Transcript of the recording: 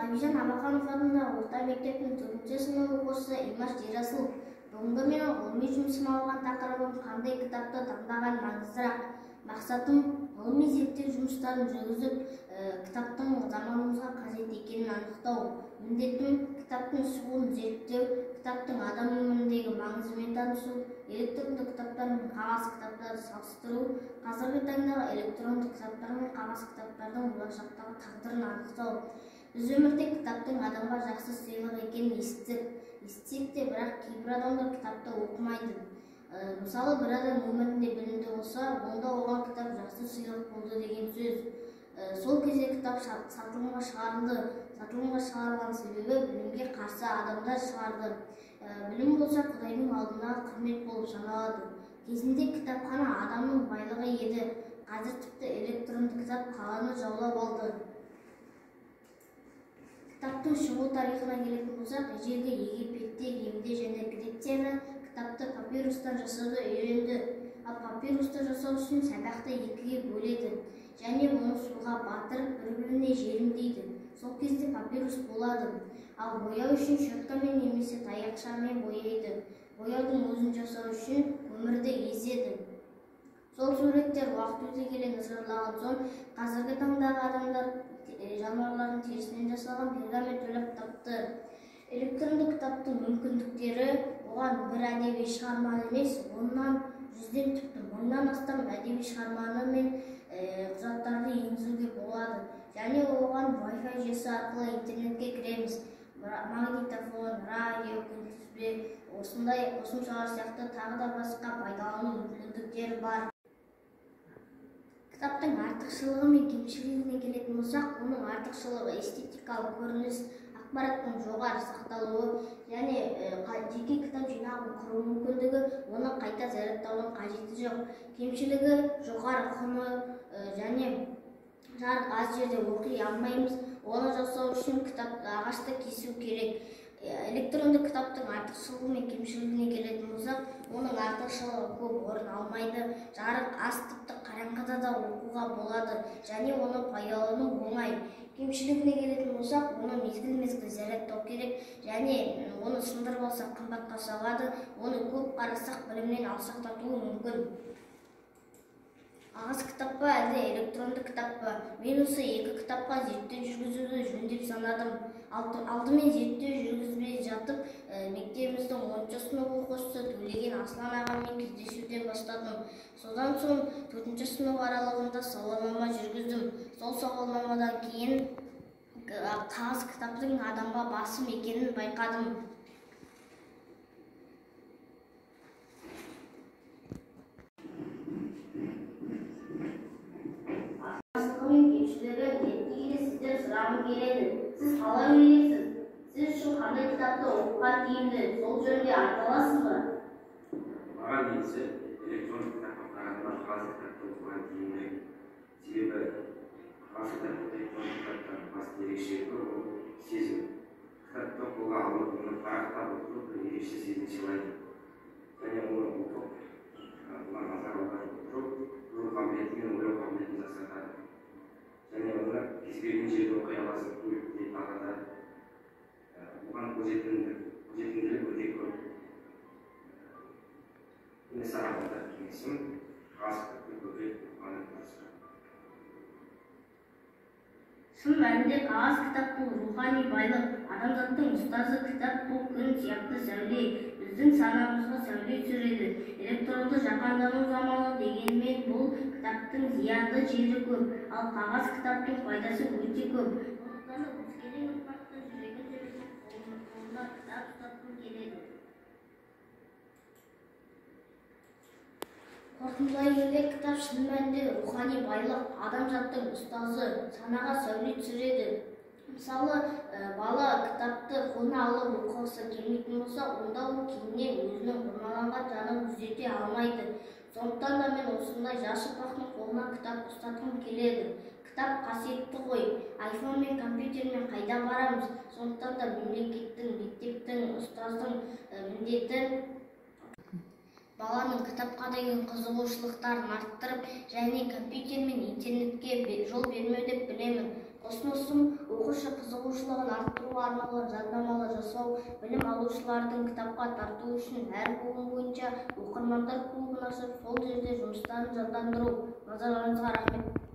Ғабиден Абақанов атындағы орта мектептің 4-ші сынып оқушысы Имаш Ерасылов. Бүгінгі менің ғылыми жұмысыма алған тақырыбым қандай кітапты таңдаған маңыздырақ. Мақсатым ғылыми зерттеу жұмыстарын жүргізіп, кітаптың заманымызға қажет екенін анықтау. Міндетім кітаптың шығуын зерттеу, кітаптың адам өміріндегі маңызымен танысу, электронды кітаптар мен қағаз кітаптарды салыстыру, қазіргі таңдағы электронды кітаптар мен қағаз кітаптардың болашақтағы тағдырын анықтау. Біз өмірде кітаптың адамға жақсы сыйлық екенін естісек те, бірақ кейбір адамдар кітапты оқымайды. Мысалы, бір адам өмірінде білімді болса, онда оған кітап жақсы сыйлық болды деген сөз. Сол кезде кітап сатылымға шығарылды. Сатылымға шығарылған себебі білімге қарсы адамдар шығарды. Білім болса, Құдайдың алдындағы құрмет болып саналады. Кезінде кітапхана адамның байлығы еді. Қазір тіпті электронды кітап қаланы жаулап алды. Кітаптың шығу тарихына келетін болсақ, ежелгі Египетте, Римде және Грецияда кітапты папирустан жасауды үйренді. Ал папирусты жасау үшін сабақты екіге бөледі және оны суға батырып, бір-біріне желімдейді. Сол кезде папирус болады. Ал бояу үшін щеткамен немесе таяқшамен бояйды. Бояудың өзін жасау үшін көмірді езеді. Сол суреттер уақыт өте келе нашарлаған соң, қазіргі таңдағы адамдар жануарлардың терісінен жасалған пергамент ойлап тапты. Электронды кітаптың мүмкіндіктері оған бір әдеби шығарманы емес, оннан жүзден тіпті мыңнан астам әдеби шығарманы мен құжаттарды енгізуге болады. Және оған Wi-Fi жүйесі арқылы интернетке кіреміз. Магнитофон, радио, күнтізбе, осындай қосымшалар сияқты тағы да басқа пайдалану мүмкіндіктері бар. Кітаптың артықшылығы мен кемшілігіне келетін болсақ, оның артықшылығы эстетикалық көрініс, ақпараттың жоғары сақталуы және жеке кітап жинағын құру мүмкіндігі, оны қайта зарядтаудың қажеті жоқ. Кемшілігі жоғары құны және жарық аз жерде оқи алмаймыз. Оны жасау үшін кітапты ағашты кесу керек. Электронды кітаптың артықшылығы мен кемшілігіне келетін болсақ, оның артықшылығы көп орын алмайды. Жарық аз, тіпті қараңғыда да оқуға болады және оны пайдалану оңай. Кемшілігіне келетін болсақ, оны мезгіл-мезгіл зарядтау керек және оны сындырып алсақ қымбатқа соғады. Оны көп қарасақ білімнен алшақтатуы мүмкін. Қағаз кітап па, әлде электронды кітап па? Мен осы екі кітапқа зерттеу жүргізуді жөн деп санадым. Алдымен зерттеу жүргізбей жатып, мектебіміздің 10-ші сынып оқушысы Төлеген Аслан ағаммен кездесуден бастадым. Содан соң 4-ші сынып аралығында сауалнама жүргіздім. Сол сауалнамадан кейін қағаз кітаптың адамға басым екенін байқадым. Сіз қалай ойлайсыз? Сіз үшін қандай кітапты оқуға тиімді? Сол жөнінде айта аласыз ба? Маған негізі электронды кітапқа қарағанда қағаз кітапты оқуға тиімді. Себебі қағаз кітап электронды кітаптан басты ерекшелігі ол сезім. Кітапты қолға алып, оны парақтап оқу бір ерекше сезім сыйлайды. Және оны оқып, назар аударып отырып, көру қабілеті мен ойлау қабілетін жақсартады. Және оны кез келген жерде оқи аласыз деп бағада. Оған қолжетімділік өте көп. Мен саған кеңесім қағаз кітапты көбірек оқығанын тапсырамын. Шын мәнінде қағаз кітаптың рухани байлық, адамзаттың ұстазы. Кітап бұл күн сияқты сәуле, біздің санамызға сәуле түсіреді. Электронды жаһандану заманы дегенмен бұл кітаптың зиянды жері көп, ал қағаз кітаптың пайдасы өте көп. Сондықтан өскелең ұрпақтың жүрегін тербетіп, қолына кітап ұстатқым келеді. Қорытындылай келе, кітап шын мәнінде рухани байлық, адамзаттың ұстазы, санаға сәуле түсіреді. Мысалы, бала кітапты қолына алып оқығысы келмейтін болса, онда ол кейіннен өзінің бұрмаланған жанын түзете алмайды. Сондықтан да мен осындай жас ұрпақтың қолына кітап ұстатқым келеді. Кітап қасиетті ғой. Айфон мен компьютермен қайда барамыз? Сондықтан да мемлекеттің, мектептің, ұстаздың міндеті баланың кітапқа деген қызығушылықтарын арттырып, және компьютер мен интернетке жол бермеу деп білемін. Ұсынысым, оқушы қызығушылық қызығушылығын арттыруға арналған жаднамалар жасау, білім алушылардың кітапқа тарту үшін әр буын бойынша оқырмандар клубын ашып, сол жерде жұмыстарын жандандыру. Назарларыңызға рахмет.